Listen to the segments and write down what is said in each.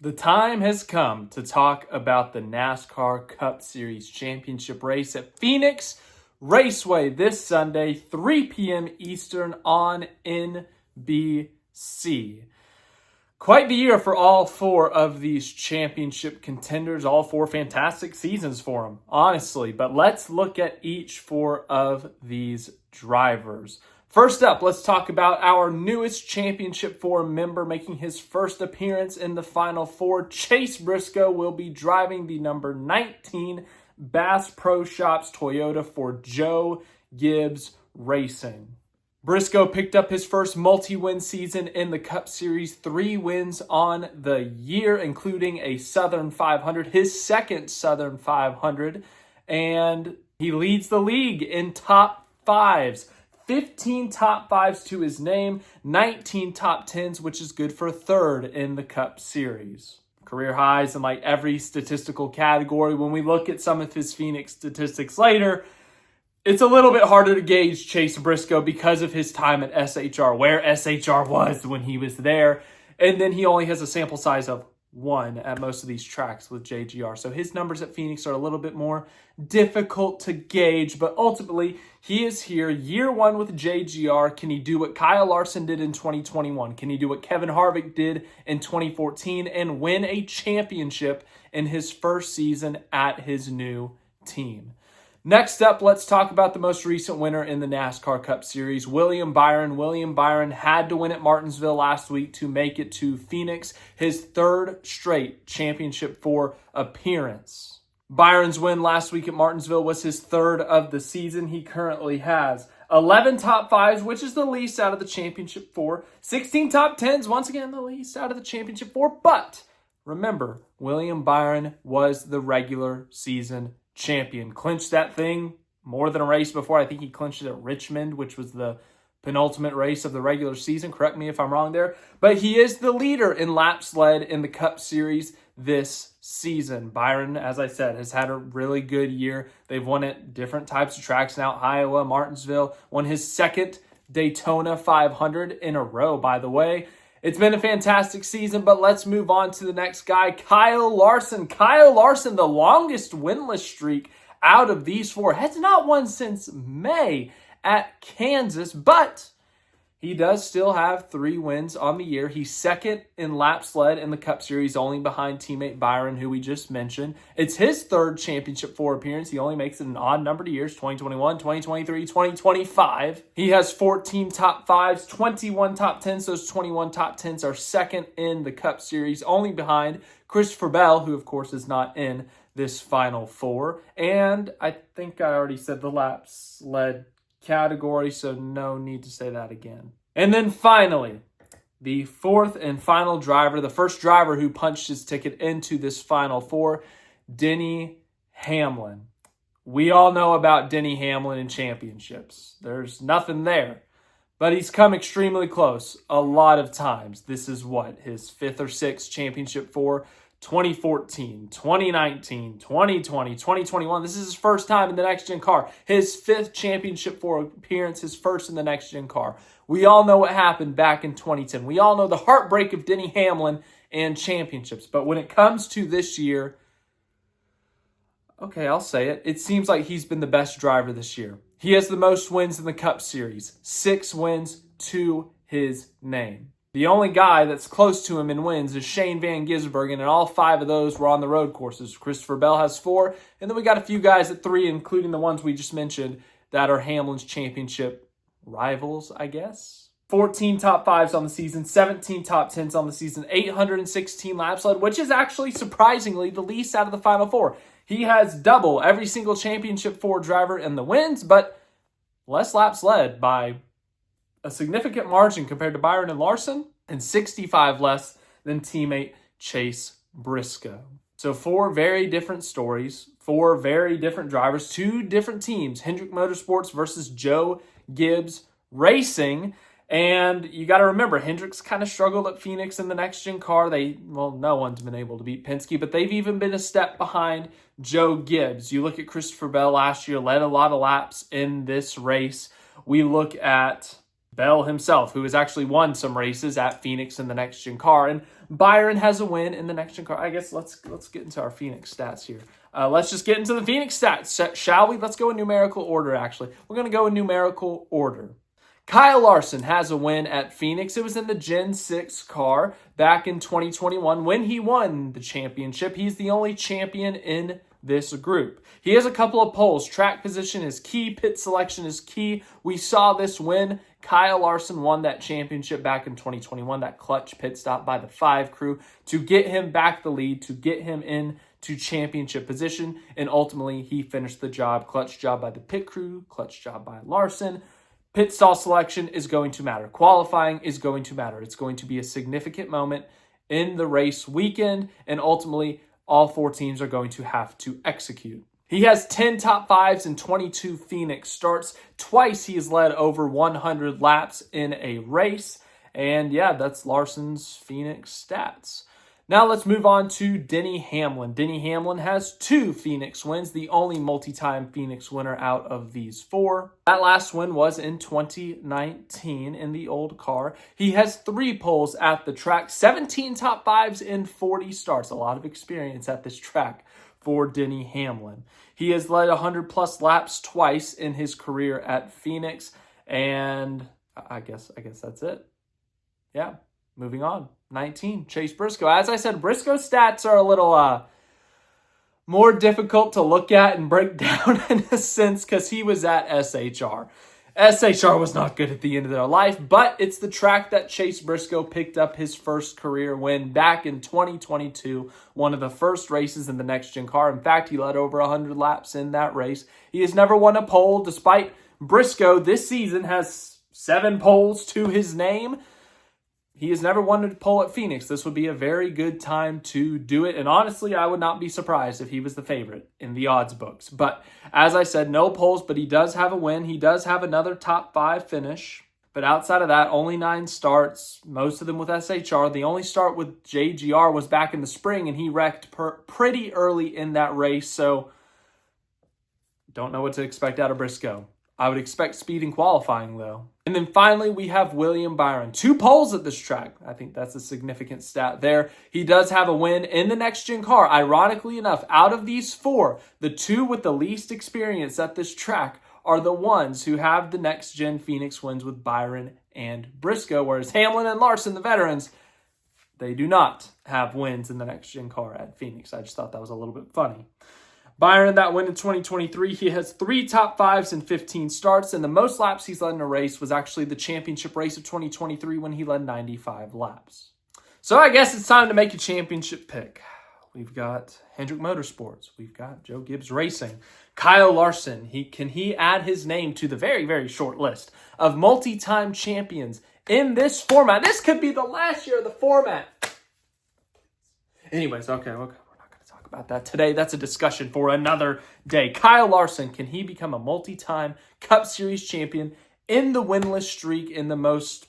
The time has come to talk about the NASCAR Cup Series Championship race at Phoenix Raceway this Sunday, 3 p.m. Eastern on NBC. Quite the year for all four of these championship contenders, all four fantastic seasons for them, honestly. But let's look at each four of these drivers. First up, let's talk about our newest Championship 4 member making his first appearance in the Final Four. Chase Briscoe will be driving the number 19 Bass Pro Shops Toyota for Joe Gibbs Racing. Briscoe picked up his first multi-win season in the Cup Series, 3 wins on the year, including a Southern 500, his second Southern 500, and he leads the league in top fives. 15 top fives to his name, 19 top tens, which is good for third in the Cup Series. Career highs in like every statistical category. When we look at some of his Phoenix statistics later, it's a little bit harder to gauge Chase Briscoe because of his time at SHR, where SHR was when he was there. And then he only has a sample size of 1 at most of these tracks with JGR. So his numbers at Phoenix are a little bit more difficult to gauge, but ultimately he is here year 1 with JGR. Can he do what Kyle Larson did in 2021? Can he do what Kevin Harvick did in 2014 and win a championship in his first season at his new team? Next up, let's talk about the most recent winner in the NASCAR Cup Series, William Byron. William Byron had to win at Martinsville last week to make it to Phoenix, his third straight Championship 4 appearance. Byron's win last week at Martinsville was his third of the season. He currently has 11 top fives, which is the least out of the Championship 4. 16 top tens, once again, the least out of the Championship 4. But remember, William Byron was the regular season champion. Clinched that thing more than a race before. I think he clinched it at Richmond, which was the penultimate race of the regular season. Correct me if I'm wrong there. But he is the leader in laps led in the Cup Series this season. Byron, as I said, has had a really good year. They've won at different types of tracks now. Iowa, Martinsville, won his second Daytona 500 in a row, by the way. It's been a fantastic season, but let's move on to the next guy, Kyle Larson. Kyle Larson, the longest winless streak out of these four, has not won since May at Kansas, but he does still have 3 wins on the year. He's second in laps led in the Cup Series, only behind teammate Byron, who we just mentioned. It's his third Championship 4 appearance. He only makes it an odd number of years, 2021, 2023, 2025. He has 14 top fives, 21 top tens. Those 21 top tens are second in the Cup Series, only behind Christopher Bell, who of course is not in this Final Four. And I think I already said the laps led category, so no need to say that again. And then finally, the fourth and final driver, the first driver who punched his ticket into this Final Four, Denny Hamlin. We all know about Denny Hamlin in championships. There's nothing there, but he's come extremely close a lot of times. This is what, his 5th or 6th Championship 4, 2014, 2019, 2020, 2021. This is his first time in the next-gen car. His 5th Championship 4 appearance, his first in the next-gen car. We all know what happened back in 2010. We all know the heartbreak of Denny Hamlin and championships. But when it comes to this year, okay, I'll say it. It seems like he's been the best driver this year. He has the most wins in the Cup Series. 6 wins to his name. The only guy that's close to him in wins is Shane Van Gisbergen, and all 5 of those were on the road courses. Christopher Bell has 4, and then we got a few guys at 3, including the ones we just mentioned, that are Hamlin's championship rivals, I guess. 14 top 5s on the season, 17 top 10s on the season, 816 laps led, which is actually surprisingly the least out of the Final Four. He has double every single Championship 4 driver in the wins, but less laps led by a significant margin compared to Byron and Larson, and 65 less than teammate Chase Briscoe. So 4 very different stories, 4 very different drivers, 2 different teams, Hendrick Motorsports versus Joe Gibbs Racing. And you got to remember, Hendrick's kind of struggled at Phoenix in the next-gen car. No one's been able to beat Penske, but they've even been a step behind Joe Gibbs. You look at Christopher Bell last year, led a lot of laps in this race. We look at Bell himself, who has actually won some races at Phoenix in the next gen car, and Byron has a win in the next gen car. I guess let's get into our Phoenix stats here. Let's just get into the Phoenix stats, shall we? Let's go in numerical order, actually. We're going to go in numerical order. Kyle Larson has a win at Phoenix. It was in the Gen 6 car back in 2021 when he won the championship. He's the only champion in this group. He has a couple of poles. Track position is key. Pit selection is key. We saw this win. Kyle Larson won that championship back in 2021, that clutch pit stop by the 5 crew to get him back the lead, to get him into championship position, and ultimately he finished the job. Clutch job by the pit crew, clutch job by Larson. Pit stall selection is going to matter. Qualifying is going to matter. It's going to be a significant moment in the race weekend, and ultimately all 4 teams are going to have to execute. He has 10 top 5s and 22 Phoenix starts. Twice he has led over 100 laps in a race. And yeah, that's Larson's Phoenix stats. Now let's move on to Denny Hamlin. Denny Hamlin has 2 Phoenix wins, the only multi-time Phoenix winner out of these 4. That last win was in 2019 in the old car. He has 3 poles at the track, 17 top 5s and 40 starts. A lot of experience at this track for Denny Hamlin. He has led 100+ laps twice in his career at Phoenix, and I guess that's it. Yeah, moving on. 19, Chase Briscoe. As I said, Briscoe's stats are a little more difficult to look at and break down in a sense because he was at SHR. SHR was not good at the end of their life, but it's the track that Chase Briscoe picked up his first career win back in 2022, one of the first races in the next-gen car. In fact, he led over 100 laps in that race. He has never won a pole, despite Briscoe this season has 7 poles to his name. He has never won a pole at Phoenix. This would be a very good time to do it. And honestly, I would not be surprised if he was the favorite in the odds books. But as I said, no poles, but he does have a win. He does have another top 5 finish. But outside of that, only 9 starts, most of them with SHR. The only start with JGR was back in the spring, and he wrecked pretty early in that race. So don't know what to expect out of Briscoe. I would expect speed in qualifying, though. And then finally, we have William Byron. 2 poles at this track. I think that's a significant stat there. He does have a win in the next-gen car. Ironically enough, out of these 4, the 2 with the least experience at this track are the ones who have the next-gen Phoenix wins with Byron and Briscoe, whereas Hamlin and Larson, the veterans, they do not have wins in the next-gen car at Phoenix. I just thought that was a little bit funny. Byron, that win in 2023, he has 3 top 5s and 15 starts, and the most laps he's led in a race was actually the championship race of 2023 when he led 95 laps. So I guess it's time to make a championship pick. We've got Hendrick Motorsports. We've got Joe Gibbs Racing. Kyle Larson, can he add his name to the very, very short list of multi-time champions in this format? This could be the last year of the format. Anyways, okay. About that today. That's a discussion for another day. Kyle Larson, can he become a multi-time Cup Series champion in the winless streak in the most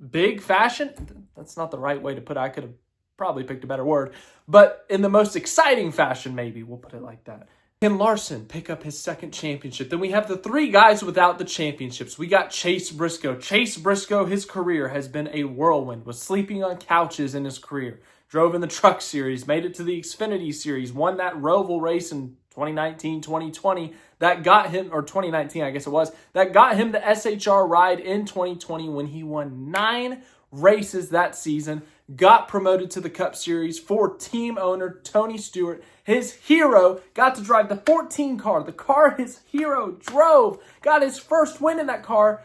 big fashion? That's not the right way to put it. I could have probably picked a better word, but in the most exciting fashion, maybe we'll put it like that. Can Larson pick up his 2nd championship? Then we have the 3 guys without the championships. We got Chase Briscoe. Chase Briscoe, his career has been a whirlwind, was sleeping on couches in his career. Drove in the Truck Series, made it to the Xfinity Series, won that Roval race in 2019, 2020. That got him, or 2019, I guess it was, that got him the SHR ride in 2020 when he won 9 races that season, got promoted to the Cup Series for team owner Tony Stewart. His hero got to drive the 14 car, the car his hero drove, got his first win in that car.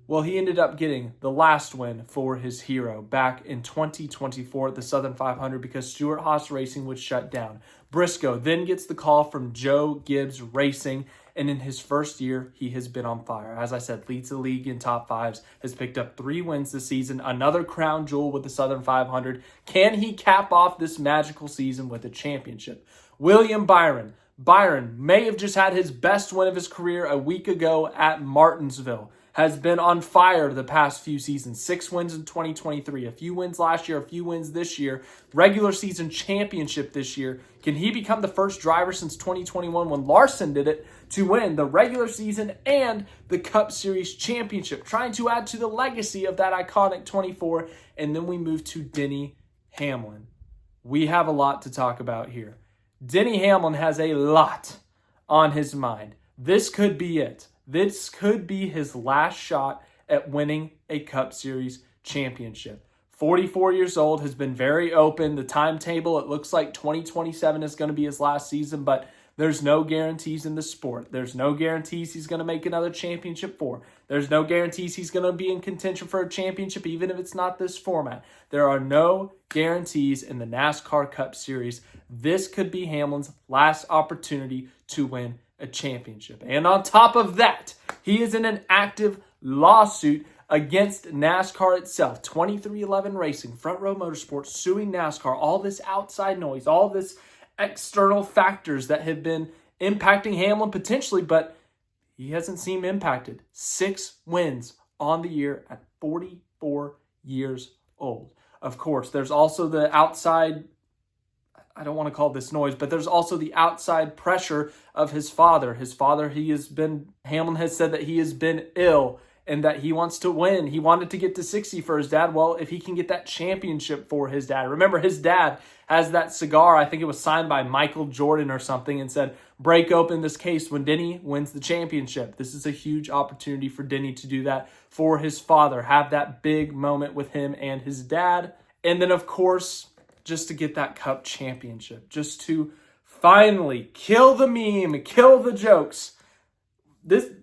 Well, he ended up getting the last win for his hero back in 2024 at the Southern 500 because Stewart Haas Racing was shut down. Briscoe then gets the call from Joe Gibbs Racing, and in his first year, he has been on fire. As I said, leads the league in top 5s, has picked up 3 wins this season, another crown jewel with the Southern 500. Can he cap off this magical season with a championship? William Byron. Byron may have just had his best win of his career a week ago at Martinsville. has been on fire the past few seasons. 6 wins in 2023, a few wins last year, a few wins this year. Regular season championship this year. Can he become the first driver since 2021 when Larson did it to win the regular season and the Cup Series championship? Trying to add to the legacy of that iconic 24. And then we move to Denny Hamlin. We have a lot to talk about here. Denny Hamlin has a lot on his mind. This could be it. This could be his last shot at winning a Cup Series championship. 44 years old, has been very open. The timetable, it looks like 2027 is going to be his last season, but there's no guarantees in the sport. There's no guarantees he's going to make another championship for. There's no guarantees he's going to be in contention for a championship, even if it's not this format. There are no guarantees in the NASCAR Cup Series. This could be Hamlin's last opportunity to win a championship. And on top of that, he is in an active lawsuit against NASCAR itself. 2311 Racing, Front Row Motorsports suing NASCAR. All this outside noise, all this external factors that have been impacting Hamlin potentially, but he hasn't seemed impacted. 6 wins on the year at 44 years old. Of course, there's also the outside, I don't want to call this noise, but there's also the outside pressure of his father. His father, Hamlin has said that he has been ill and that he wants to win. He wanted to get to 60 for his dad. Well, if he can get that championship for his dad. Remember, his dad has that cigar, I think it was signed by Michael Jordan or something, and said, break open this case when Denny wins the championship. This is a huge opportunity for Denny to do that for his father. Have that big moment with him and his dad. And then, of course, just to get that Cup championship. Just to finally kill the meme, kill the jokes.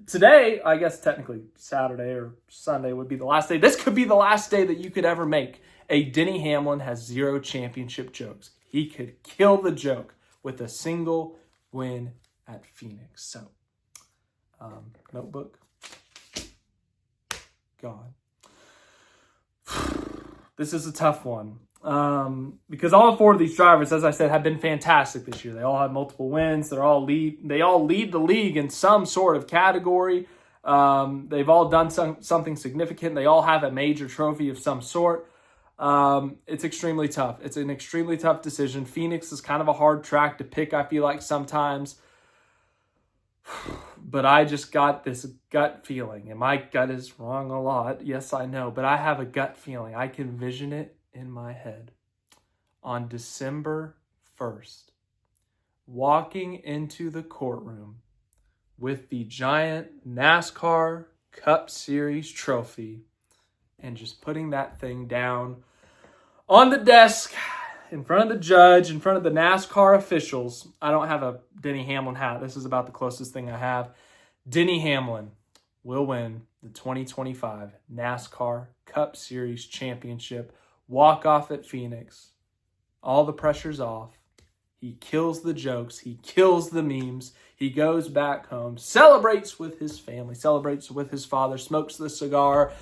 Today, I guess technically Saturday or Sunday would be the last day. This could be the last day that you could ever make a Denny Hamlin has 0 championship jokes. He could kill the joke with a single win at Phoenix. So, notebook, gone. This is a tough one. Because all 4 of these drivers, as I said, have been fantastic this year. They all have multiple wins. They all lead the league in some sort of category. They've all done something significant. They all have a major trophy of some sort. It's extremely tough. It's an extremely tough decision. Phoenix is kind of a hard track to pick, I feel like sometimes. But I just got this gut feeling. And my gut is wrong a lot. Yes, I know. But I have a gut feeling. I can vision it in my head. On December 1st, walking into the courtroom with the giant NASCAR Cup Series trophy and just putting that thing down on the desk in front of the judge, in front of the NASCAR officials. I don't have a Denny Hamlin hat. This is about the closest thing I have. Denny Hamlin will win the 2025 NASCAR Cup Series championship. Walk off at Phoenix. All the pressure's off. He kills the jokes. He kills the memes. He goes back home, celebrates with his family, celebrates with his father, smokes the cigar,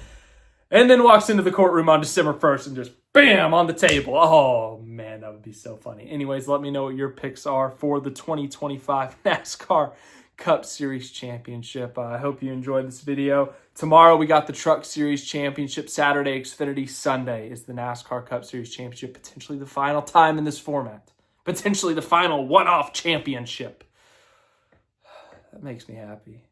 and then walks into the courtroom on December 1st and just bam, on the table. Oh, man, that would be so funny. Anyways, let me know what your picks are for the 2025 NASCAR Cup Series Championship. I hope you enjoyed this video. Tomorrow we got the Truck Series Championship. Saturday, Xfinity. Sunday is the NASCAR Cup Series Championship. Potentially the final time in this format. Potentially the final one-off championship. That makes me happy.